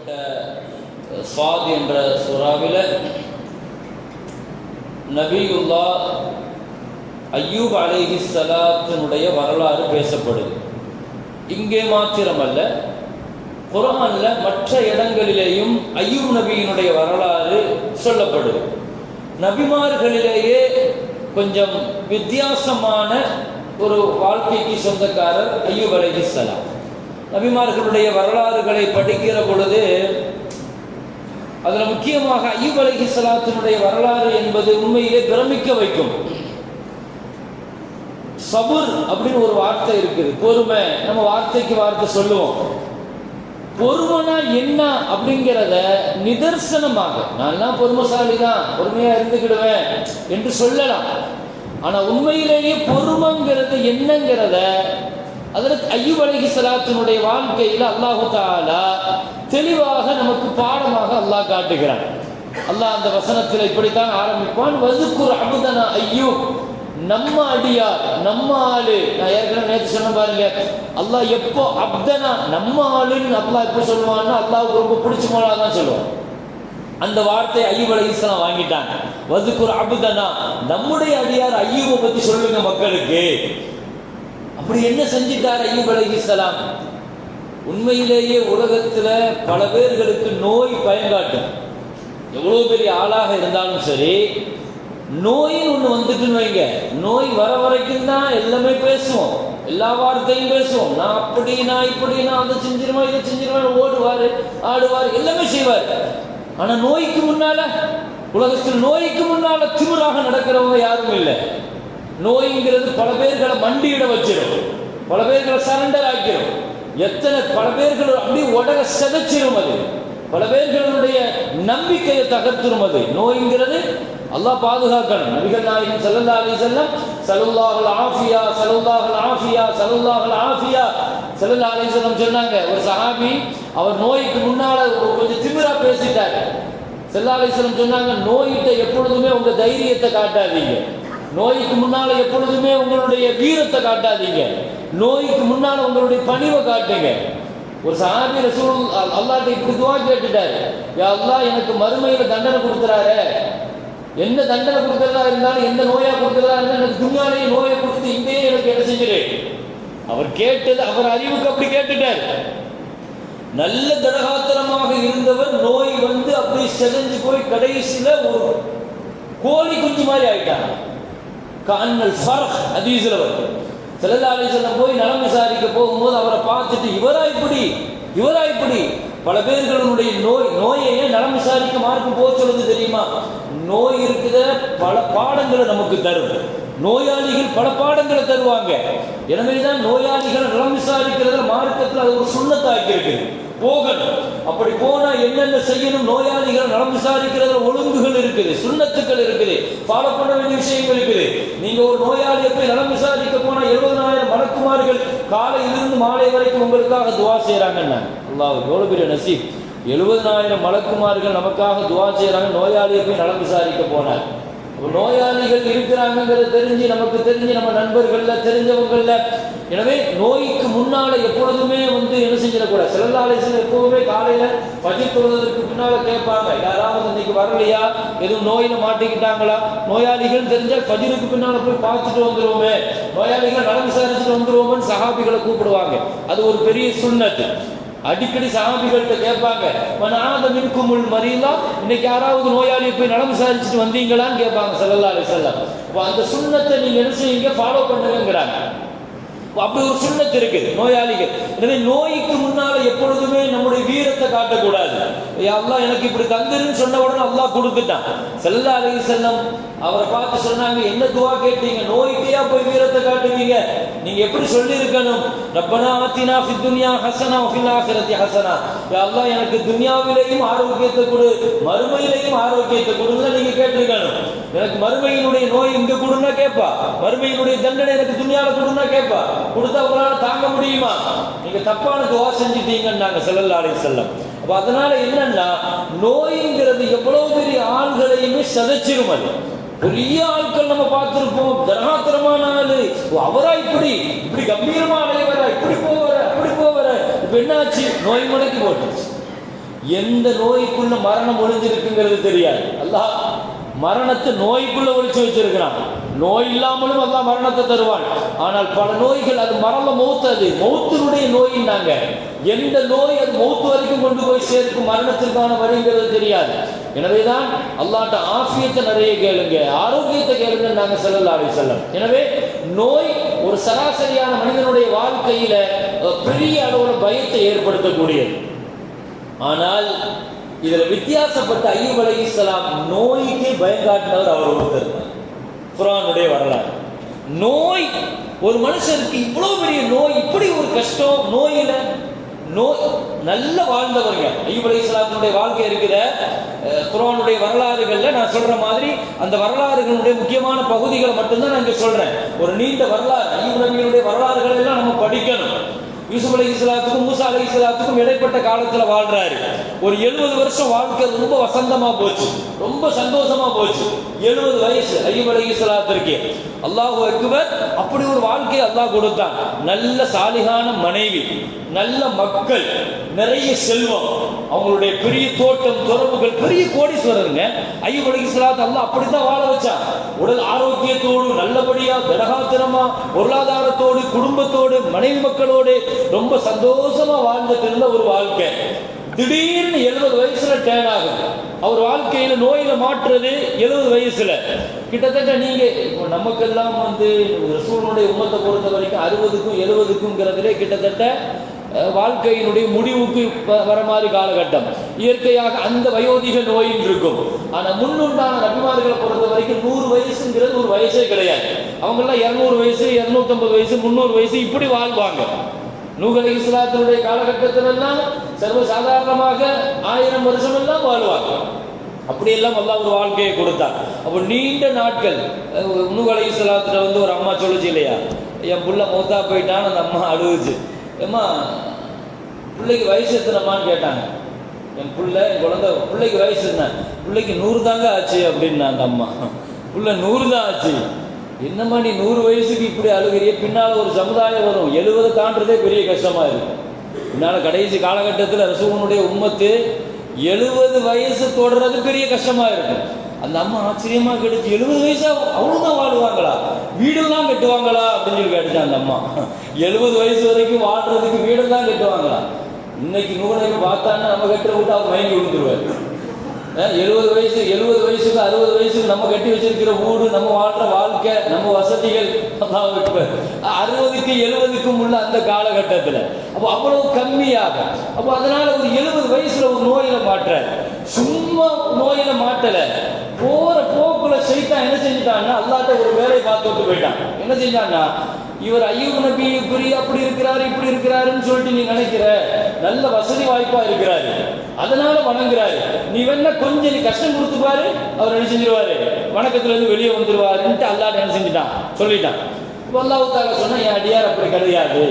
இறக்கப்பட்ட ஸாத் என்ற சூராவில் நபியுல்லா அய்யூப் அலைஹிஸ்ஸலாத்தினுடைய வரலாறு பேசப்படுது. இங்கே மாத்திரமல்ல, குர்ஆனில் மற்ற இடங்களிலேயும் அய்யூப் நபியினுடைய வரலாறு சொல்லப்படுது. நபிமார்களிலேயே கொஞ்சம் வித்தியாசமான ஒரு வாழ்க்கைக்கு சொந்தக்காரர் அய்யூப் அலைஹிஸ்ஸலாம். நபிமார்களுடைய வரலாறுகளை படிக்கிற பொழுது அதில் முக்கியமாக அய்யூப் அலைஹிஸ்ஸலாத்தினுடைய வரலாறு என்பது உண்மையிலே பிரமிக்க வைக்கும். சபுர் அப்படின்னு ஒரு வார்த்தை இருக்குது, பொறுமை. நம்ம வார்த்தைக்கு வார்த்தை சொல்லுவோம். பொறுமைனா என்ன அப்படிங்கிறத நிதர்சனமாக நான்லாம் பொறுமைசாலி தான், பொறுமையா இருந்துக்கிடுவேன் என்று சொல்லலாம். ஆனா உண்மையிலேயே பொறுமைங்கிறது என்னங்கிறத அதற்கு அய்யூப் அலைஹிஸ்ஸலாத்தினுடைய வாழ்க்கையில் அல்லாஹு தஆலா தெளிவாக நமக்கு பாடமாக அல்லாஹ் காட்டுகிறான். அல்லாஹ் அந்த வசனத்தில் இப்படித்தான் ஆரம்பிப்பான், வஸ்குர் அப்தனா அய்யூப், நம்ம அடியார், நம்ம ஆளு. நான் ஏற்கனவே நேற்று சொன்ன பாருங்க, அல்லாஹ் எப்போ அப்தனா நம்ம ஆளுன்னு அல்லாஹ் எப்போ சொல்லுவான்னா அல்லாஹ்வுக்கு ரொம்ப பிடிச்ச போல தான் சொல்லுவான். அந்த வார்த்தை அய்யூப் அலைஹிஸ்ஸலாம் வாங்கிட்டாங்க. வஸ்குர் அப்தனா, நம்முடைய அடியார் அய்யூபை பத்தி சொல்லுங்க மக்களுக்கு. அப்படி என்ன செஞ்சிட்டார் அய்யூப் அலைஹிஸ்ஸலாம்? உண்மையிலேயே உலகத்துல பல பேர்களுக்கு நோய் பயங்காட்டும். எவ்வளவு பெரிய ஆளாக இருந்தாலும் சரி, நோயின்னு ஒண்ணு வந்துட்டுன்னு வைங்க, நோய் வர வரைக்கும் தான் எல்லாமே பேசுவோம், எல்லா வார்த்தையும் பேசுவோம். நான் அப்படி, நான் இப்படி, நான் அதை செஞ்சிருவேன், இதை செஞ்சிருவேன், ஓடுவாரு ஆடுவார், எல்லாமே செய்வார். ஆனா நோய்க்கு முன்னால, உலகத்தில் நோய்க்கு முன்னால திமிராக நடக்கிறவங்க யாரும் இல்லை. நோய்ங்கிறது பல பேர்களை மண்டியிட வச்சிடும், பல பேர்களை சரண்டர் ஆக்கிடும், பல பேர்கள் அப்படி உடக செதைச்சிரும். அது பல பேர்களுடைய நம்பிக்கையை தகர்த்துரும். அது நோய்ங்கிறது அல்லாஹ் பாதுகாக்கணும். நபிகள் நாயகம் ஸல்லல்லாஹு அலைஹி வஸல்லம் ஸல்லல்லாஹுல் ஆஃபியா ஸல்லல்லாஹுல் ஆஃபியா ஸல்லல்லாஹுல் ஆஃபியா ஸல்லல்லாஹு அலைஹி வஸல்லம் சொன்னாங்க. ஒரு சஹாபி அவர் நோய்க்கு முன்னால கொஞ்சம் திமிரா பேசிட்டாரு. ஸல்லல்லாஹு அலைஹி வஸல்லம் சொன்னாங்க, நோயிட்ட எப்பொழுதுமே உங்க தைரியத்தை காட்டாதீங்க, நோய்க்கு முன்னால எப்பொழுதுமே உங்களுடைய வீரத்தை காட்டாதீங்க, நோய்க்கு முன்னால உங்களுடைய பணிவை காட்டுங்க. ஒரு சஹாபி ரசூல் அல்லாஹ்ட்ட இப்படி துஆ கேட்டுட்டாரு, யா அல்லாஹ் எனக்கு மறுமையில தண்டனை கொடுத்துறாரு, என்ன தண்டனை கொடுக்கறதா இருந்தாலும், எந்த நோயா கொடுக்கறதா இருந்தாலும் எனக்கு துன்யாவிலேயே நோயை கொடுத்து இங்கேயே எனக்கு என்ன செஞ்சிரு. அவர் கேட்டது அவர் அறிவுக்கு அப்படி கேட்டுட்டார். நல்ல தடகாத்திரமாக இருந்தவர் நோய் வந்து அப்படி செதஞ்சு போய் கடைசியில ஒரு கோழி குஞ்சு மாதிரி ஆயிட்டாங்க. கான்னல் ஃபர்ஹ் ஹதீஸ்ல வருது. ஸல்லல்லாஹு அலைஹி வஸல்லம் போய் நலம் விசாரிக்க போகும்போது அவரை பார்த்துட்டு, இவரா இப்படி பல பேர்களுடைய நோயை நலம் விசாரிக்க மார்க்கு போக சொல்லுது தெரியுமா? நோய் இருக்குத பல பாடங்களை நமக்கு தரும். நோயாளிகள் பல பாடங்களை தருவாங்க. எனவேதான் நோயாளிகள் நலம் விசாரிக்கிறத மார்க்கத்தில் அது ஒரு சுன்னத்தாக்கி இருக்குது. போகணும், அப்படி போனா என்னென்ன செய்யணும், நோயாளிகள் நலம் விசாரிக்கிறதுல ஒழுங்குகள் இருக்குது, சுன்னத்துக்கள் இருக்குது, ஃபாலோ பண்ண வேண்டிய விஷயங்கள் இருக்குது. நீங்க ஒரு நோயாளியை போய் நலம் விசாரிக்க போனா 70,000 மலக்குமார்கள் காலையிலிருந்து மாலை வரைக்கும் உங்களுக்காக துவா செய்யறாங்கன்னா, அல்லாஹ் எவ்வளவு பெரிய நசீப். 70,000 மலக்குமார்கள் நமக்காக துவா செய்யறாங்க, நோயாளியை போய் நலம் விசாரிக்க போனார். நோயாளிகள் இருக்கிறாங்கிறது தெரிஞ்சு, நமக்கு தெரிஞ்சு, நம்ம நண்பர்கள்ல தெரிஞ்சவங்கள்ல. எனவே நோய்க்கு முன்னால எப்பொழுதுமே வந்து என்ன செஞ்சிடக்கூடாது. ஸல்லல்லாஹு அலைஹி வஸல்லம் எப்பவுமே காலையில ஃபஜ்ர் தொழுவதற்கு முன்னால கேட்பாங்க, யாராவது இன்னைக்கு வரலையா, எதுவும் நோயில மாட்டிக்கிட்டாங்களா, நோயாளிகள் தெரிஞ்சா ஃபஜ்ருக்கு பின்னால போய் பார்த்துட்டு வந்துருவோமே, நோயாளிகள் நலம் விசாரிச்சுட்டு வந்துருவோம்னு சஹாபிகளை கூப்பிடுவாங்க. அது ஒரு பெரிய சுன்னத்து. அடிக்கடி சஹாபிகள்கிட்ட கேட்பாங்க, மனாத மின்குமுல் மரீலா, இன்னைக்கு யாராவது நோயாளியை போய் நலம் விசாரிச்சுட்டு வந்தீங்களான்னு கேட்பாங்க ஸல்லல்லாஹு அலைஹி வஸல்லம். அந்த சுன்னத்தை நீங்க என்ன செய்யுங்க, ஃபாலோ பண்ணுங்கிறாங்க. அப்படி ஒரு சுன்னத்து இருக்குது நோயாளிகள். எனவே நோய்க்கு முன்னால எப்பொழுதுமே நம்முடைய வீரத்தை காட்டக்கூடாது. அல்லாஹ் எனக்கு இப்படி தந்துருன்னு சொன்ன உடனே அல்லாஹ் கொடுத்துட்டான். ஸல்லல்லாஹு அலைஹி வஸல்லம் அவரை பார்த்து சொன்னாங்க, என்ன துவா கேட்டீங்க, நோய்க்கையா போய் வீரத்தை காட்டுவீங்க? நீங்க எப்படி சொல்லி இருக்கணும், ரப்பனா ஆத்தினா ஃபித் துன்யா ஹஸனா வ ஃபில் ஆখিরাতি ஹஸனா, யா அல்லாஹ் எனக்கு துன்யாவிலேயும் ஆரோக்கியத்தை கொடு, மறுமையிலேயும் ஆரோக்கியத்தை கொடுன்னு நீங்க கேட்டிருக்கணும். எனக்கு மறுமையினுடைய நோய் இங்க கொடுன்னா கேட்பா, மறுமையினுடைய தண்டனை எனக்கு துன்யால கொடுன்னா கேட்பா. கொடுத்தா உங்களால தாங்க முடியுமா? நீங்க தப்பான துவா செஞ்சிட்டீங்கன்னாங்க ஸல்லல்லாஹு அலைஹி வஸல்லம். அப்ப அதனால என்னன்னா, நோய்ங்கிறது எவ்வளவு பெரிய ஆள்களையுமே சதைச்சிரும். அது பெரிய ஆட்கள் நம்ம பார்த்திருப்போம், தர்மாத்திரமான ஆளு, அவரா இப்படி கம்பீரமா அலைவரா, இப்படி போவர அப்படி போவர. இப்ப என்னாச்சு, நோய் முடக்கி போட்டுச்சு. எந்த நோய்க்குள்ள மரணம் ஒளிஞ்சிருக்குங்கிறது தெரியாது. அல்லாஹ் மரணத்தை நோய்க்குள்ள ஒளிச்சு வச்சிருக்கிறான். நோய் இல்லாமலும் அல்லாஹ் மரணத்தை தருவான். ஆனால் பல நோய்கள் அது மரண மௌத்து, அது மௌத்தினுடைய நோயின்னாங்க. எந்த நோய் அது மௌத்து வரைக்கும் கொண்டு போய் சேர்க்கும், மரணத்திற்கான வழிங்கிறது தெரியாது. எனவேதான் அல்லாஹ்ட்ட ஆஃபியத்தை நிறைய கேளுங்க, ஆரோக்கியத்தை கேளுங்க நாங்க ஸல்லல்லாஹு அலைஹி வஸல்லம். எனவே நோய் ஒரு சராசரியான மனிதனுடைய வாழ்க்கையில பெரிய அளவுல பயத்தை ஏற்படுத்தக்கூடியது. ஆனால் இதுல வித்தியாசப்பட்ட அய்யூப் அலைஹிஸ்ஸலாம் நோய்க்கு பயங்காட்டினவர் அவர் ஒருத்தர் தான். குர்ஆனுடைய வரலாறு. நோய் ஒரு மனுஷனுக்கு இவ்வளவு பெரிய நோய், இப்படி ஒரு கஷ்டம் நோயில, நோய் நல்ல வாழ்ந்தவங்க அய்யூப் அலைஹிஸ்ஸலாத்துடைய வாழ்க்கை இருக்கிற குர்ஆனுடைய வரலாறுகள்ல நான் சொல்ற மாதிரி அந்த வரலாறுகளுடைய முக்கியமான பகுதிகளை மட்டும்தான் நான் இங்க சொல்றேன். ஒரு நீண்ட வரலாறு அய்யூப் நபியுடைய வரலாறுகள் எல்லாம் நம்ம படிக்கணும். யூசுப் அலைஹிஸ்ஸலாத்துக்கும் மூசா அலைஹிஸ்ஸலாத்துக்கும் இடைப்பட்ட காலத்துல வாழ்றாரு. ஒரு 70 வருஷம் வாழ்க்கை ரொம்ப வசந்தமா போச்சு, ரொம்ப சந்தோஷமா போச்சு. 70 வயசு அய்யூப் அலைஹிஸ்ஸலாத்திற்கு. அல்லாஹு அக்பர். அப்படி ஒரு வாழ்க்கையை அல்லாஹ் கொடுத்தான். நல்ல சாலிகான மனைவி, நல்ல மக்கள், நிறைய செல்வம், அவங்களுடைய பெரிய தோட்டம் துறவுகள், பெரிய கோடீஸ்வரருங்க அய்யூப் அலைஹிஸ்ஸலாத். அல்லாஹ் அப்படித்தான் வாழ வச்சான். உடல் ஆரோக்கியத்தோடு, நல்லபடியா, திடகாத்திரமா, பொருளாதாரத்தோடு, குடும்பத்தோடு, மனைவி மக்களோடு ரொம்ப சந்தோஷமா வாழ்ந்துட்டு இருந்த ஒரு வாழ்க்கை. திடீர்னு 70 வயசுல டேன் ஆகுது. அவர் வாழ்க்கையில நோயில மாற்றுறது 70 வயசுல. கிட்டத்தட்ட நீங்க நமக்கெல்லாம் ரசூலுடைய உம்மத்தை பொறுத்த வரைக்கும் 60க்கும் 70க்கும்ங்கிறதுலே கிட்டத்தட்ட வாழ்க்கையினுடைய முடிவுக்கு வர மாதிரி காலகட்டம். இயற்கையாக அந்த வயோதிக நோயின் இருக்கும். ஆனா முன்னுண்டான நபிமார்களை பொறுத்த வரைக்கும் 100 வயசுங்கிறது ஒரு வயசே கிடையாது. அவங்க எல்லாம் 200 வயசு, 250 வயசு, 300 வயசு இப்படி வாழ்வாங்க. நூஹ் அலைஹிஸ்ஸலாத்துடைய காலகட்டத்திலெல்லாம் சர்வசாதாரணமாக 1000 வருஷம் எல்லாம் வாழ்வாங்க. அப்படியெல்லாம் அல்லாஹ் ஒரு வாழ்க்கையை கொடுத்தார். அப்போ நீண்ட நாட்கள் நூஹ் அலைஹிஸ்ஸலாத்துல ஒரு அம்மா சொல்லுச்சு இல்லையா, என் புள்ள மௌத்தா போயிட்டான்னு அந்த அம்மா அழுவுச்சு. ஏம்மா பிள்ளைக்கு வயசு எத்தனம்மான்னு கேட்டாங்க. என் குழந்தை பிள்ளைக்கு வயசு என்ன? பிள்ளைக்கு 100 தாங்க ஆச்சு அப்படின்னா அந்த அம்மா. பிள்ளை 100 தான் ஆச்சு. என்னம்மா நீ 100 வயசுக்கு இப்படி அழுகிறிய? பின்னால ஒரு சமுதாயம் வரும், 70 தாண்டதே பெரிய கஷ்டமா இருக்கும். பின்னால கடைசி காலகட்டத்தில் ரசூலுடைய உம்மத்து 70 வயசு தொடர்றது பெரிய கஷ்டமா இருக்கும். அந்த அம்மா ஆச்சரியமா கேட்டுச்சு, 70 வயசா அவ்வளவுதான் வாழ்வாங்களா? வீடெல்லாம் கட்டுவாங்களா அப்படின்னு சொல்லி கேட்டுச்சு அந்த அம்மா. 70 வயசு வரைக்கும் வாழ்றதுக்கு வீடெல்லாம் கட்டுவாங்களா? இன்னைக்கு நூலை பார்த்தான்னா நம்ம கட்டுற விட்டு அவங்க மயங்கி விழுந்துருவாரு. 70 வயசு 70 வயசுக்கு 60 வயசுக்கு நம்ம கட்டி வச்சிருக்கிற வீடு, நம்ம வாழ்ற வாழ்க்கை, நம்ம வசதிகள் 60க்கு 70க்கும் உள்ள அந்த காலகட்டத்தில் அப்போ அவ்வளவு கம்மியாக. அப்போ அதனால ஒரு 70 வயசுல ஒரு நோயில மாற்ற, சும்மா நோயில மாட்டல, போற போக்குல சைத்தான் என்ன செஞ்சுட்டான்னா அல்லாஹ்ட்ட ஒரு வேலையை பார்த்துட்டு போயிட்டான். என்ன செஞ்சான்னா, இவர் அய்யூப் நபி அப்படி இருக்கிறாரு இப்படி இருக்கிறாருன்னு சொல்லிட்டு நீ நினைக்கிற, நல்ல வசதி வாய்ப்பா இருக்கிறாரு அதனால வணங்குறாரு, நீ வேணா கொஞ்சம் நீ கஷ்டம் கொடுத்து பாரு, அவர் என்ன செஞ்சிருவாரு, வணக்கத்துல இருந்து வெளியே வந்துருவாருன்ட்டு அல்லாஹ் என்ன செஞ்சுட்டான், சொல்லிட்டான். அல்லாஹ் தஆலா சொன்னா, என் அடியார் அப்படி கிடையாது,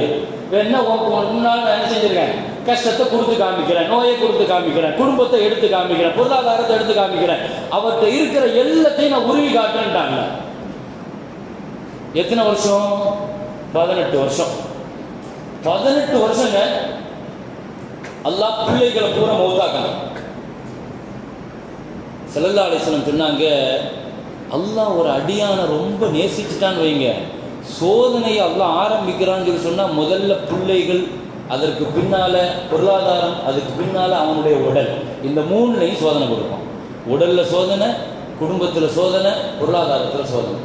வேணா முன்னாள் நான் என்ன செஞ்சிருக்கேன், கஷ்டத்தை கொடுத்து காமிக்கிறேன், நோயை கொடுத்து காமிக்கிறேன், குடும்பத்தை எடுத்து காமிக்கிறேன், பொருளாதாரத்தை எடுத்து காமிக்கிறேன், அவர்கிட்ட இருக்கிற எல்லாத்தையும் நான் உருவி காட்டுறேன்ட்டாங்க. எத்தனை வருஷம்? 18 வருஷம். 18 வருஷங்க அல்லாஹ் பிள்ளைகளை பூரா மௌத்தாக்கணும். ஸல்லல்லாஹு அலைஹி வஸல்லம் சொன்னாங்க, அல்லாஹ் ஒரு அடியான ரொம்ப நேசிச்சுட்டான்னு வைங்க, சோதனையை அல்லாஹ் ஆரம்பிக்கிறான்னு சொல்லி சொன்னா, முதல்ல பிள்ளைகள், அதற்கு பின்னால பொருளாதாரம், அதுக்கு பின்னால அவனுடைய உடல், இந்த 3லையும் சோதனை கொடுப்பான். உடல்ல சோதனை, குடும்பத்தில் சோதனை, பொருளாதாரத்தில் சோதனை.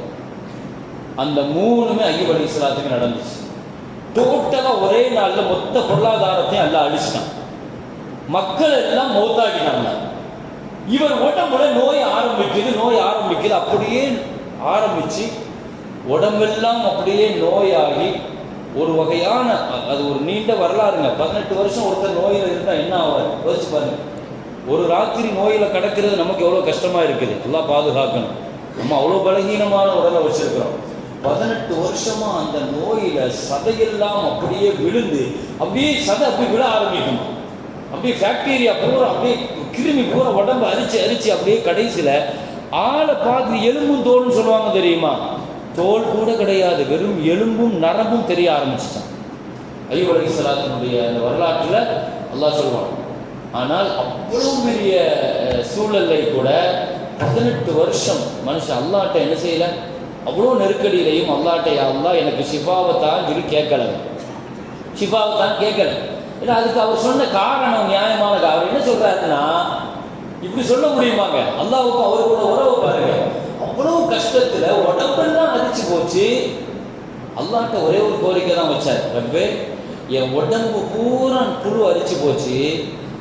அந்த 3மே அய்யூப் அலைஹிஸ்ஸலாத்துக்கு நடந்துச்சு. டோட்டலா ஒரே நாள்ல மொத்த பொருளாதாரத்தையும் அல்லாஹ் அழிச்சிட்டான். மக்கள் எல்லாம் மௌத்தாகினாங்க. இவர் உடம்புல நோய் ஆரம்பிக்குது, அப்படியே ஆரம்பிச்சு உடம்பெல்லாம் அப்படியே நோயாகி ஒரு வகையான, அது ஒரு நீண்ட வரலாறுங்க. 18 வருஷம் ஒருத்தர் நோயில இருந்தா என்ன ஆவார் யோசிச்சு பாருங்க. ஒரு ராத்திரி நோயில கிடக்கிறது நமக்கு எவ்வளவு கஷ்டமா இருக்குது, எல்லாம் பாதுகாக்கணும். நம்ம அவ்வளவு பலகீனமான உடலை வச்சிருக்கிறோம். 18 வருஷமா அந்த நோயில சதையெல்லாம் அப்படியே விழுந்து, அப்படியே சதை அப்படி விழ ஆரம்பிக்கும், அப்படியே பாக்டீரியா பூரா, அப்படியே கிருமி பூரா உடம்பு அரிச்சு அப்படியே கடைசியில ஆளை பார்த்து எலும்பும் தோல்னு சொல்லுவாங்க தெரியுமா, தோல் கூட கிடையாது, வெறும் எலும்பும் நரம்பும் தெரிய ஆரம்பிச்சிட்டான். அய்யூப் அலைஹிஸ்ஸலாத்துடைய அந்த வரலாற்றுல அல்லாஹ் சொல்லுவான், ஆனால் அவ்வளவு பெரிய சூழலை கூட 18 வருஷம் மனுஷன் அல்லாட்ட என்ன செய்யல, அவ்வளோ நெருக்கடியிலையும் அல்லாட்ட அல்லாஹ் எனக்கு ஷிஃபாவை தான் சொல்லி கேட்கல, ஷிஃபாவை தான் கேட்கல. ஏன்னா அதுக்கு அவர் சொன்ன காரணம் நியாயமான காரணம். அவர் என்ன சொல்றாருன்னா, இப்படி சொல்ல முடியுமாங்க? அல்லாஹ்வுக்கும் அவருக்குள்ள உறவு பாருங்க. அவ்வளவு கஷ்டத்துல உடம்பெல்லாம் அரிச்சு போச்சு. அல்லாஹ்ட்ட ஒரே ஒரு கோரிக்கை தான் வச்சார், ரப்பே என் உடம்பு பூரா புழு அரிச்சு போச்சு,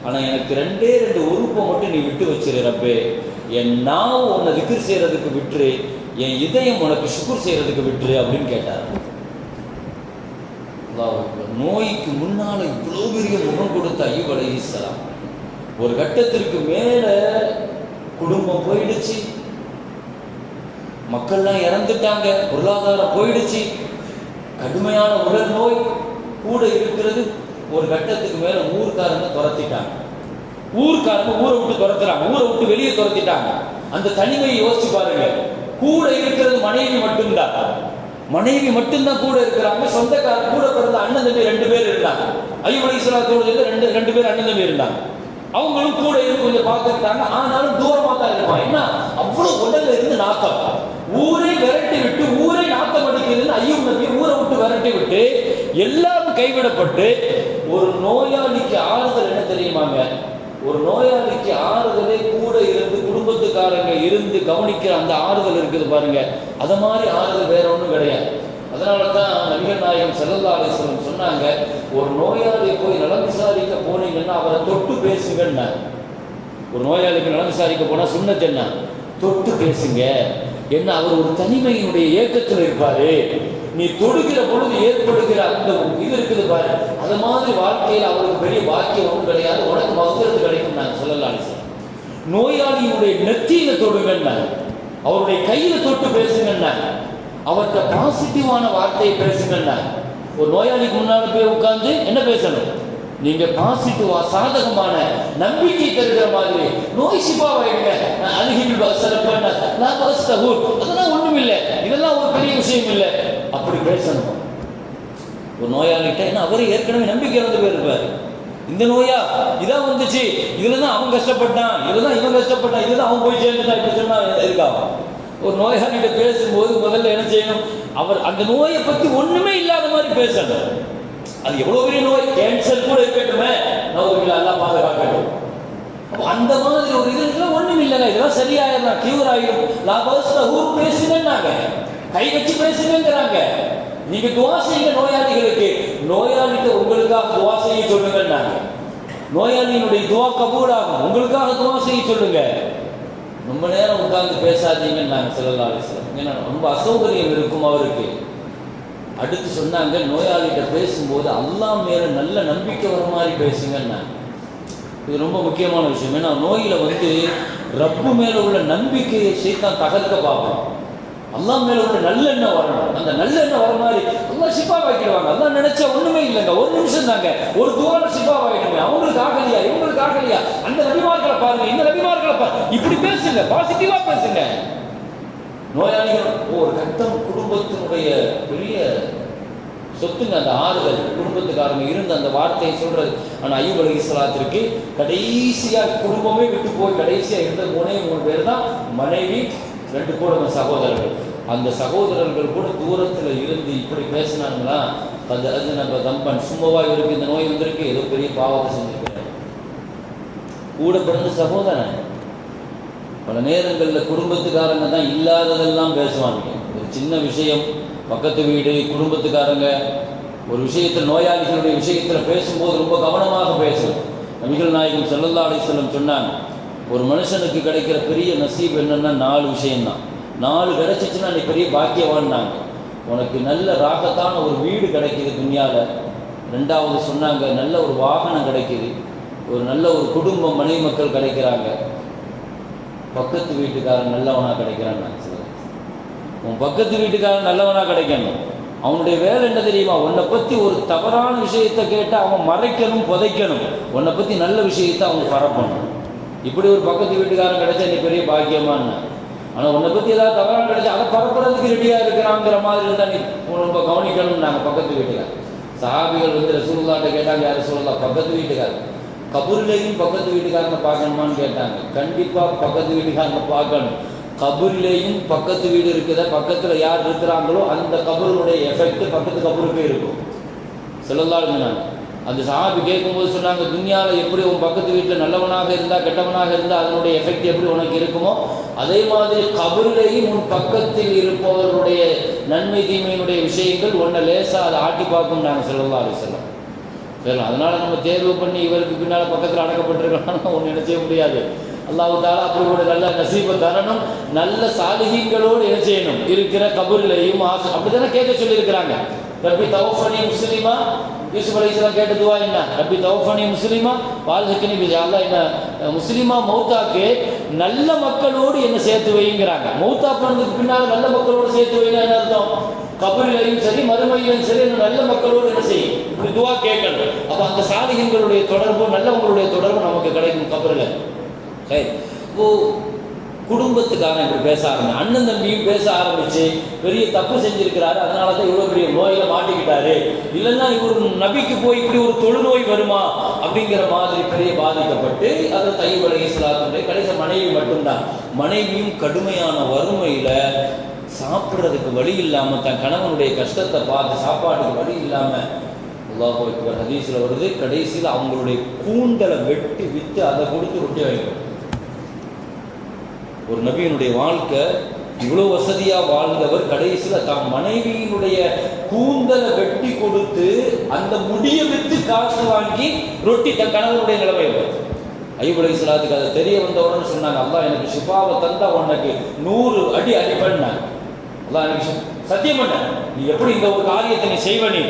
ஆனா எனக்கு 2 உறுப்பை மட்டும் நீ விட்டு வச்சிரு ரப்பே. என் நாவு உன்னை திக்ர் செய்யறதுக்கு விட்டுரு, என் இதயம் உனக்கு ஷுக்ர் செய்யறதுக்கு விட்டுரு அப்படின்னு கேட்டார். நோய்க்கு முன்னால இவ்வளவு பெரிய முகம் கொடுத்த அய்யூப் அலைஹிஸ்ஸலாம் ஒரு கட்டத்திற்கு மேல குடும்பம் போயிடுச்சு, மக்கள்லாம் இறந்துட்டாங்க, பொருளாதாரம் போயிடுச்சு, கடுமையான உடல் நோய் கூட இருக்கிறது. ஒரு கட்டத்துக்கு மேல ஊர்க்காரங்க துரத்திட்டாங்க. ஊர்க்காரங்க ஊரை விட்டு துரத்துறாங்க, ஊரை விட்டு வெளியே துரத்திட்டாங்க. அந்த தனிமையை யோசிச்சு பாருங்க. கூட இருக்கிறது மனைவி மட்டும்தான், மனைவி மட்டும்தான் கூட இருக்கிறாங்க. சொந்தக்கார கூட பிறந்த அண்ணன் தம்பி 2 பேர் இருந்தாங்க. அய்யூப் அலைஹிஸ்ஸலாத்தோட ரெண்டு பேர் அண்ணன் தம்பி இருந்தாங்க. அவங்களும் கூட இருந்து கொஞ்சம் பார்த்துக்கிட்டாங்க. ஆனாலும் தூரமா தான் இருப்பாங்க. ஏன்னா அவ்வளவு உடல்ல இருந்து நாத்தம், ஊரை விரட்டி விட்டு, ஊரை நாத்தம் அடிக்கிறதுன்னு அய்யூப் நபி ஊரை விட்டு விரட்டி விட்டு எல்லாரும் கைவிடப்பட்டு, ஒரு நோயாளிக்கு ஆறுதல் என்ன தெரியுமாங்க? ஒரு நோயாளிக்கு ஆறுதலே கூட இருந்து குடும்பத்துக்காரங்க இருந்து கவனிக்கிற அந்த ஆறுதல் இருக்குது பாருங்க, அத மாதிரி ஆறுதல் வேற ஒன்றும் கிடையாது. அதனால தான் நபிகள் நாயகம் ஸல்லல்லாஹு அலைஹி வஸல்லம் சொன்னாங்க, ஒரு நோயாளியை போய் நலம் விசாரிக்க போனீங்கன்னா அவரை தொட்டு பேசுங்கன்னா. ஒரு நோயாளிக்கு நலம் விசாரிக்க போனா சுன்னத் என்ன? தொட்டு பேசுங்க. என்ன, அவர் ஒரு தனிமையினுடைய ஏக்கத்தில் இருப்பாரு. நீ தொடுகிற பொழுது ஏற்படுகிற அந்த இது இருக்குது பாரு, அது மாதிரி வாழ்க்கையில் அவருக்கு பெரிய பாக்கியம் ஒன்றும் கிடையாது, உனக்கு மகத்துவம் கிடைக்கும். நான் சொல்லலாம், நோயாளியினுடைய நெத்தியில தொடுங்கன்னா, அவருடைய கையில தொட்டு பேசுங்கன்னா, அவர்கிட்ட பாசிட்டிவான வார்த்தையை பேசுங்கன்னா. ஒரு நோயாளிக்கு முன்னால போய் உட்கார்ந்து என்ன பேசணும்? நீங்க பாசிட்டிவா சாதகமான நம்பிக்கை தருகிற மாதிரி நோய் சிபாவாயிடுங்க. அதெல்லாம் ஒண்ணும் இல்லை, இதெல்லாம் ஒரு பெரிய விஷயம் இல்லை, அப்படி பேசணும் ஒரு நோயாளிகிட்ட. ஏன்னா அவரு ஏற்கனவே நம்பிக்கை இழந்து போயிருப்பாரு. இந்த நோயா இதான் வந்துச்சு, இதுலதான் அவன் கஷ்டப்பட்டான், இதுலதான் இவன் கஷ்டப்பட்டான், இதுதான் அவன் போய் சேர்ந்துட்டான், இப்படி சொன்னா இருக்கா? ஒரு நோயாளிகிட்ட பேசும்போது முதல்ல என்ன செய்யணும்? அவர் அந்த நோயை பத்தி ஒண்ணுமே இல்லாத மாதிரி பேசணும். அது எவ்வளவு பெரிய நோய், கேன்சர் கூட இருக்கட்டுமே, நோய்கள் எல்லாம் பாதுகாக்கணும். அந்த மாதிரி ஒரு இது ஒண்ணும் இல்லைங்க, இதெல்லாம் சரியாயிடலாம், கியூர் ஆகிடும். ஊர் பேசுங்கன்னாங்க, கை வச்சு பேசுங்கிறாங்க. நீங்க துவா செய்யுங்க நோயாளிகளுக்கு, நோயாளிகிட்ட உங்களுக்காக துவா செய்ய சொல்லுங்கன்னாங்க. நோயாளியினுடைய துவா கபூல் ஆகும், உங்களுக்காக துவா செய்ய சொல்லுங்க. ரொம்ப நேரம் உட்கார்ந்து பேசாதீங்கன்னு நாங்கள் ஸல்லல்லாஹு அலைஹி வஸல்லம். ஏன்னா ரொம்ப அசௌகரியம் இருக்கும் அவருக்கு. அடுத்து சொன்னாங்க, நோயாளிகிட்ட பேசும்போது அல்லாஹ் மேல நல்ல நம்பிக்கை வர மாதிரி பேசுங்கன்னா. இது ரொம்ப முக்கியமான விஷயம். ஏன்னா நோயில ரப்பு மேல உள்ள நம்பிக்கையை சைத்தான் தகர்க்க பார்ப்போம். அல்லாஹ் மேல உள்ள நல்லெண்ணம் வரணும். அந்த நல்லெண்ணம் வர மாதிரி அல்லாஹ் ஷிஃபா வாக்கிடுவாங்க. அல்லாஹ் நினைச்சா ஒண்ணுமே இல்லைங்க, ஒரு நிமிஷம் தாங்க, ஒரு துவால ஷிஃபா வாக்கிடுங்க. அவங்களுக்கு ஆகலையா, இவங்களுக்கு ஆகலையா, அந்த நபிமார்களை பாருங்க, இந்த நபிமார்களை பாருங்க, இப்படி பேசுங்க, பாசிட்டிவா பேசுங்க. நோயாளிகள் ஒரு கட்டம் குடும்பத்தினுடைய பெரிய சொத்துங்க அந்த ஆறுதல், குடும்பத்துக்காரங்க இருந்து அந்த வார்த்தையை சொல்றது. ஆனா அய்யூப் அலைஹிஸ்ஸலாத்திற்கு கடைசியா குடும்பமே விட்டு போய் கடைசியா இருந்த 3 பேர் தான், மனைவி, 2 கூட சகோதரர்கள். அந்த சகோதரர்கள் கூட தூரத்துல இருந்து இப்படி பேசினாங்களா, அது நம்ம தம்பன் சும்மாவா இவருக்கு இந்த நோய் வந்திருக்கு, ஏதோ பெரிய பாவத்தை செஞ்சிருக்கிறார். கூட பிறந்த சகோதரன். பல நேரங்களில் குடும்பத்துக்காரங்க தான் இல்லாததெல்லாம் பேசுவாங்க. ஒரு சின்ன விஷயம், பக்கத்து வீடு, குடும்பத்துக்காரங்க ஒரு விஷயத்தில், நோயாளிகளுடைய விஷயத்தில் பேசும்போது ரொம்ப கவனமாக பேசணும். நபிகள் நாயகம் ஸல்லல்லாஹு அலைஹி வஸல்லம் சொன்னாங்க, ஒரு மனுஷனுக்கு கிடைக்கிற பெரிய நசீப் என்னன்னா 4 விஷயம்தான். 4 கிடைச்சிச்சுன்னா நீ பெரிய பாக்கியவான்னாங்க. உனக்கு நல்ல ராகத்தான ஒரு வீடு கிடைக்கிது துன்யால. 2வது சொன்னாங்க, நல்ல ஒரு வாகனம் கிடைக்கிது, ஒரு நல்ல ஒரு குடும்பம், மனைவி மக்கள் கிடைக்கிறாங்க, பக்கத்து வீட்டுக்காரன் நல்லவனா கிடைக்கிறான். உன் பக்கத்து வீட்டுக்காரன் நல்லவனா கிடைக்கணும். அவனுடைய வேலை என்ன தெரியுமா? உன்னை பத்தி ஒரு தவறான விஷயத்தை கேட்டால் அவன் மறைக்கணும், புதைக்கணும். உன்னை பத்தி நல்ல விஷயத்தை அவங்க பரப்பணும். இப்படி ஒரு பக்கத்து வீட்டுக்காரன் கிடைச்சா நீ பெரிய பாக்கியமான்னு. ஆனால் உன்னை பத்தி ஏதாவது தவறான கிடைச்சா அதை பரப்புறதுக்கு ரெடியா இருக்கிறாங்கிற மாதிரி இருந்தால் நீ ரொம்ப கவனிக்கணும். நாங்கள் பக்கத்து வீட்டுக்காரர் சஹாபிகள் ரசூலுல்லாஹ்ட்ட கேட்டாங்க, யார் ரசூலுல்லாஹ், பக்கத்து வீட்டுக்காரர் கபூர்லேயும் பக்கத்து வீட்டுக்காரனை பார்க்கணுமான்னு கேட்டாங்க. கண்டிப்பாக பக்கத்து வீட்டுக்காரனை பார்க்கணும். கபூர்லேயும் பக்கத்து வீடு இருக்குதா, பக்கத்தில் யார் இருக்கிறாங்களோ அந்த கபூருடைய எஃபெக்ட் பக்கத்து கபூருக்கு இருக்கும். ஸல்லல்லாஹு அலைஹி வஸல்லம் அந்த சஹாபி கேட்கும்போது சொன்னாங்க, துன்யாவில் எப்படி உன் பக்கத்து வீட்டில் நல்லவனாக இருந்தால் கெட்டவனாக இருந்தால் அதனுடைய எஃபெக்ட் எப்படி உனக்கு இருக்குமோ அதே மாதிரி கபூர்லேயும் உன் பக்கத்தில் இருப்பவர்களுடைய நன்மை தீமையினுடைய விஷயங்கள் உன்னை லேசாக அதை ஆட்டி பார்க்கும் நாங்கள் ஸல்லல்லாஹு அலைஹி வஸல்லம். சரி, அதனால் நம்ம தேர்வு பண்ணி இவருக்கு பின்னால் பக்கத்தில் அடக்கப்பட்டிருக்கலாம்னு ஒன்று நினைச்ச முடியாது. அல்லாஹ் தஆலா அப்படி ஒரு நல்ல நசீபை தரணும். நல்ல சாலிஹீன்களோடு என்ன செய்யணும், இருக்கிற கபூர்லையும் அப்படித்தானே கேட்க சொல்லியிருக்கிறாங்க. ரப்பி தௌஃபனி முஸ்லிமா, யூசுப் அலைஹிஸ்ஸலாம் கேட்ட துவா என்ன? ரப்பி தௌஃபனி முஸ்லிமா வால்ஹிக்னி பில், அல்லாஹ் என்ன முஸ்லிமா மௌத்தாக்கு நல்ல மக்களோடு என்ன சேர்த்து வைங்கிறாங்க. மௌத்தா பண்ணதுக்கு பின்னால் நல்ல மக்களோடு சேர்த்து வைங்க என்ன அர்த்தம்? கபூரிலையும் சரி மறுமையிலும் சரி நல்ல மக்களோடு என்ன செய்யும், இப்படி துவா கேட்கணும். அப்போ அந்த சாலிஹீன்களுடைய தொடர்பு நல்லவங்களுடைய தொடர்பு நமக்கு கிடைக்கும் கபூரில். சரி, இப்போ குடும்பத்துக்காரன் இப்படி பேச ஆரம்பிச்சு, அண்ணன் தம்பியும் பேச ஆரம்பிச்சு பெரிய தப்பு செஞ்சிருக்கிறாரு, அதனால தான் இவ்வளோ பெரிய நோயில மாட்டிக்கிட்டாரு, இல்லைன்னா இவர் நபிக்கு போய் இப்படி ஒரு தொழுநோய் வருமா அப்படிங்கிற மாதிரி பெரிய பாதிக்கப்பட்டு அதை அய்யூப் அலைஹிஸ்ஸலாத்துடைய கடைசி மனைவி மட்டும்தான். மனைவியும் கடுமையான வறுமையில சாப்பிட்றதுக்கு வழி இல்லாமல் தன் கணவனுடைய கஷ்டத்தை பார்த்து சாப்பாட்டுக்கு வழி இல்லாமல், அல்லாஹ் அக்பர், ஹதீஸில் வருது, கடைசியில் அவங்களுடைய கூந்தலை வெட்டி விற்று அதை கொடுத்து ரொட்டி வைக்கும். ஒரு நபியினுடைய வாழ்க்கை இவ்வளோ வசதியாக வாழ்ந்தவர் கடைசியில் தன் மனைவியினுடைய கூந்தலை வெட்டி கொடுத்து அந்த முடியை விற்று காசு வாங்கி ரொட்டி தன் கணவனுடைய நிலைமை. அய்யூப் அலைஹிஸ்ஸலாத்துக்கு அதை தெரிய வந்தவுடனே சொன்னாங்க, அல்லாஹ் எனக்கு ஷிஃபாவை தந்தா உனக்கு 100 அடி அடிப்பண்ணாங்க. அல்லாஹ் எனக்கு சத்தியம் பண்ண, நீ எப்படி இந்த ஒரு காரியத்தை நீ செய்வனி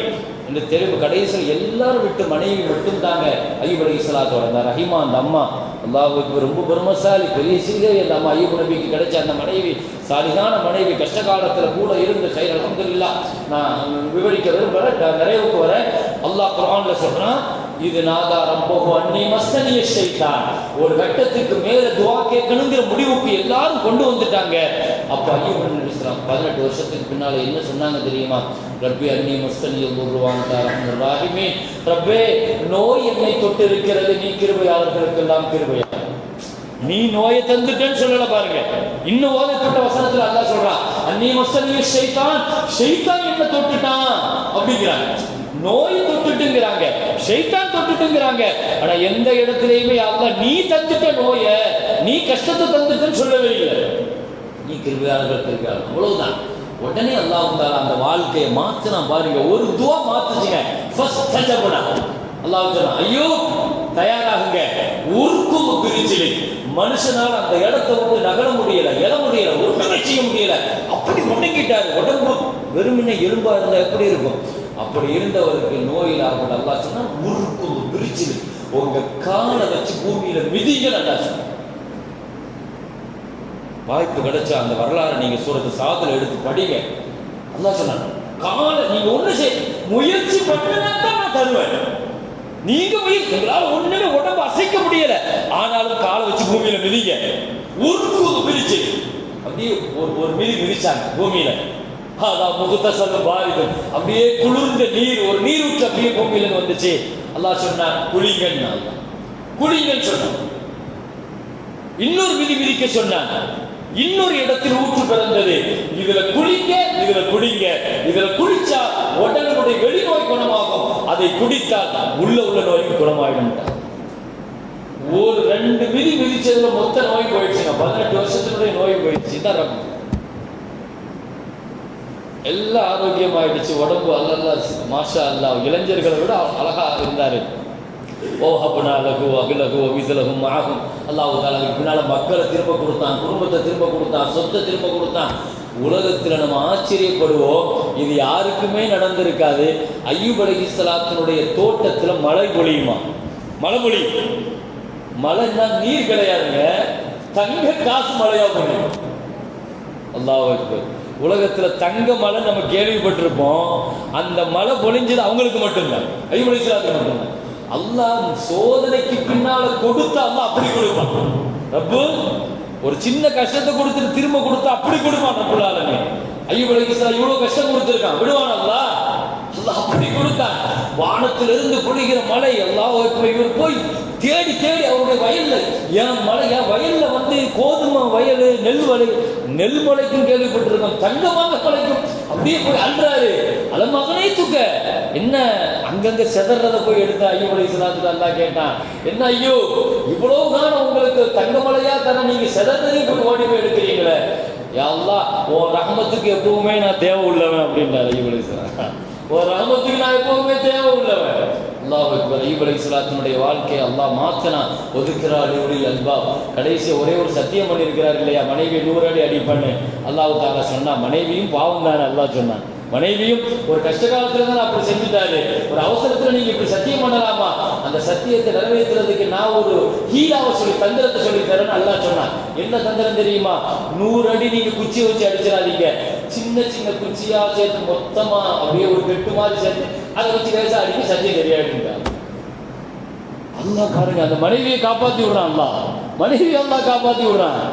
என்று தெரிவு. கடைசியில் எல்லாரும் விட்டு மனைவி மட்டும் தாங்க அய்யூப் அலைஹிஸ்ஸலாத்தோட அந்த ரஹீமா அந்த அம்மா, அல்லாஹ்வுக்கு ரொம்ப பெருமசாலி பெரிய சிறுகை அந்த அம்மா. அய்யூப் நபிக்கு கிடைச்ச அந்த மனைவி சாலிகான மனைவி, கஷ்ட காலத்தில் கூட இருந்து கையில் அல்ஹம்துலில்லாஹ். நான் விவரிக்க விரும்புகிறேன், நிறைவுக்கு வர. அல்லாஹ் குர்ஆன்ல சொல்றான், இது நாதா ரப்பஹு அன்னி மஸ்ஸனிய ஷைத்தான். ஒரு கட்டத்துக்கு மேல துஆ கேட்கணுங்கிற முடிவுக்கு எல்லாரும் கொண்டு வந்துட்டாங்க. அப்ப அய்யூப் அலைஹிஸ்ஸலாம் 18 வருஷத்துக்கு பின்னால என்ன சொன்னாங்க தெரியுமா? ரப்பி அன்னி மஸ்ஸனிய துர்ரு வ அன்த அர்ஹமுர் ராஹிமீன். ரப்பே, நோய் என்னை தொட்டு இருக்கிறது, நீ கிருபையாளர்களுக்கெல்லாம் கிருபையா. நீ நோயை தந்துட்டேன்னு சொல்லல பாருங்க, இன்னும் ஓதப்பட்ட வசனத்துல அல்லாஹ் சொல்றான், அன்னி மஸ்ஸனிய ஷைத்தான், ஷைத்தான் என்ன தொட்டுட்டான் அப்படிங்கிறாங்க. நோய் தொட்டுட்டுங்கிறாங்க, ஷைத்தான் தொட்டுட்டுங்கிறாங்க. ஆனா எந்த இடத்துலையுமே அல்லாஹ் நீ தந்துட்ட நோய, நீ கஷ்டத்தை தந்துட்டேன்னு சொல்லவே இல்லை. நீ கிருபையாளர்கள் கிருபையாளர், அவ்வளவுதான். உடனே அல்லாஹ் தஆலா அந்த வாழ்க்கையை மாத்தினா பாருங்க, ஒரு துவா மாத்துச்சுங்க. ஃபர்ஸ்ட் தஜபனா அல்லாஹ் சொன்னா, ஐயோ தயாராகுங்க, ஊர்க்கும் பிரிச்சிலை. மனுஷனால அந்த இடத்தை விட்டு நகர முடியல, எழ முடியல, ஒன்றுமே செய்ய முடியல, அப்படி முடங்கிட்டாரு. உடம்பு வெறுமனே எலும்பா இருந்தா எப்படி இருக்கும்? அப்படி இருந்தவருக்கு நோயில் ஆகப்பட்ட அல்லாஹ் சொன்னா, ஊர்க்கும் பிரிச்சிலை, உங்க காலை வச்சு பூமியில மிதிங்க நல்லா சொன்ன. வாய்ப்பு கிடைச்சா அந்த வரலாறு நீங்க சூரத்து சாதுல எடுத்து படிங்க. அல்லாஹ் சொன்னாங்க, காலை நீங்க ஒண்ணு முயற்சி பண்ணினா தான் நான் தருவேன். நீங்க முயற்சி, உங்களால ஒண்ணுமே உடம்பு அசைக்க முடியல, ஆனாலும் காலை வச்சு பூமியில மிதிங்க. ஊருக்கு மிதிச்சு அப்படியே ஒரு மிதி மிதிச்சாங்க பூமியில. அதான் முகத்தசல் பாரிது, அப்படியே குளிர்ந்த நீர், ஒரு நீரூற்று அப்படியே பூமியில வந்துச்சு. அல்லாஹ் சொன்னா, குளிங்கன்னு. குளிங்கன்னு சொன்னான். இன்னொரு மிதி மிதிக்க சொன்னாங்க. இன்னொரு இடத்தில் ஊற்று பிறந்தது, இதுல குளிங்க, இதுல குடிங்க, இதுல குளிச்சா உடலுடைய வெளிநோய் குணமாகும், அதை குடித்தால் உள்ள நோய்க்கு குணமாயிடும். ஒரு 2 மிதி மிதிச்சதுல மொத்த நோய் போயிடுச்சுங்க. 18 வருஷத்தினுடைய நோய் போயிடுச்சு. இதான் எல்லாம் ஆரோக்கியமாயிடுச்சு. உடம்பு அல்லல்லா மாஷா அல்லாஹ், இளைஞர்களை விட அழகா இருந்தாரு. ஓஹப்னா லகு அகிலகு விசலகும் ஆகும். அல்லாஹ் தஆலாவுக்கு பின்னால மக்களை திரும்ப கொடுத்தான், குடும்பத்தை திரும்ப கொடுத்தான், சொத்தை திரும்ப கொடுத்தான். உலகத்தில் நம்ம ஆச்சரியப்படுவோம், இது யாருக்குமே நடந்திருக்காது. அய்யூப் அலைஹிஸ்ஸலாத்தினுடைய தோட்டத்தில் மழை பொழியுமா? மழை பொழியும். மழைன்னா நீர் கிடையாதுங்க, தங்க காசு மழையா பொழியும். அல்லாஹ் அக்பர். உலகத்தில் தங்க மழை நம்ம கேள்விப்பட்டிருப்போம், அந்த மழை பொழிஞ்சது அவங்களுக்கு மட்டும்தான், அய்யூப் அலைஹிஸ்ஸலாத்துக்கு மட்டும்தான். அல்லாஹ் சோதனைக்கு பின்னால கொடுத்தா அல்லாஹ் அப்படி கொடுப்பான். ரப்பு ஒரு சின்ன கஷ்டத்தை கொடுத்துட்டு திரும்ப கொடுத்தா அப்படி கொடுப்பான் ரப்புல் ஆலமீன். அய்யூப் அலைஹிஸ்ஸலாம் இவ்வளவு கஷ்டம் கொடுத்திருக்கான், விடுவான் அல்லாஹ்? அல்லாஹ் அப்படி கொடுத்தான். வானத்திலிருந்து பொழிகிற மழை அல்லாஹ் இவர் போய் தேடி தேடி அவருடைய வயல்ல, என் வயல்ல வந்து கோதுமை வயல், நெல் முளைக்கும் கேள்விப்பட்டிருக்கோம், தங்கமாக முளைக்கும். அப்படியே போய் அன்றாரு, அலமகனே தூக்க என்ன அங்கங்க செதறத போய் எடுத்த ஐயூப் அலைஹிஸ்ஸலாத்துக்கு அல்லாஹ் கேட்டான், என்ன ஐயோ இவ்வளவு காலம் உங்களுக்கு தங்க மலையா தர நீங்க செதறதையும் போய் ஓடி போய் எடுக்கிறீங்களே, யா அல்லாஹ் உன் ரஹமத்துக்கு எப்பவுமே நான் தேவை உள்ளவன் அப்படின்றார் ஐயூப் அலைஹிஸ்ஸலாம். ஒரு ரஹமத்துக்கு நான் எப்பவுமே தேவை உள்ளவன். அல்லாஹ் அக்பர். ஐயூப் அலைஹிஸ்ஸலாத்தினுடைய வாழ்க்கையை அல்லாஹ் மாத்தனா. ஒதுக்கிறார் அல்பாப். கடைசி ஒரே ஒரு சத்தியம் பண்ணியிருக்கிறார் இல்லையா, மனைவி 100 அடி அடிப்பண்ணு. அல்லாஹ் தாலா சொன்னா, மனைவியும் பாவம் தானே அல்லாஹ் சொன்னான். மனைவியும் ஒரு கஷ்ட காலத்துல தான் அப்படி செஞ்சுட்டாரு, ஒரு அவசரத்துல நீங்க இப்படி சத்தியம் பண்ணலாமா, அந்த சத்தியத்தை நிறைவேற்றுறதுக்கு நான் ஒரு ஹீலாவை சொல்லி தந்திரத்தை சொல்லி தரேன்னு அல்லாஹ் சொன்னான். என்ன தந்திரம் தெரியுமா, 100 அடி நீங்க குச்சியை வச்சு அடிச்சிடாதீங்க, சின்ன சின்ன குச்சியா சேர்த்து மொத்தமா அப்படியே ஒரு கெட்டு மாதிரி சேர்த்து அதை வச்சு லேசா அடிக்க சத்தியம் தெரியாதுன்றாங்க. அல்லாஹ் பாருங்க, அந்த மனைவியை காப்பாத்தி விடுறான் அல்லாஹ், மனைவி அல்லாஹ் காப்பாத்தி விடுறான்.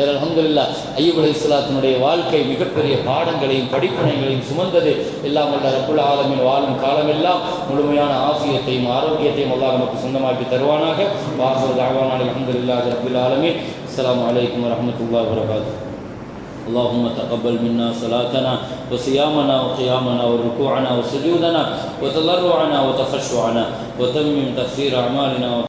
அல்ஹம்துலில்லாஹ். ஐயூப் அலைஹிஸ்ஸலாத்தினுடைய வாழ்க்கை மிகப்பெரிய பாடங்களையும் படிப்பினைகளையும் சுமந்தது. எல்லாம் வல்ல ரப்புல் ஆலமீன் வாழும் காலமெல்லாம் முழுமையான ஆஃபியத்தையும் ஆரோக்கியத்தையும் அல்லாஹ் நமக்கு சொந்தமாக்கி தருவானாக. வாஹிரு தஅவானா அல்ஹம்துலில்லாஹி ரப்பில் ஆலமீன். அஸ்ஸலாமு அலைக்கும் வரஹ்மத்துல்லாஹி வபரகாத்துஹு. اللهم تقبل منا صلاتنا وصيامنا وقيامنا وركوعنا وسجودنا وتضرعنا وتخشعنا وتمم تقصير أعمالنا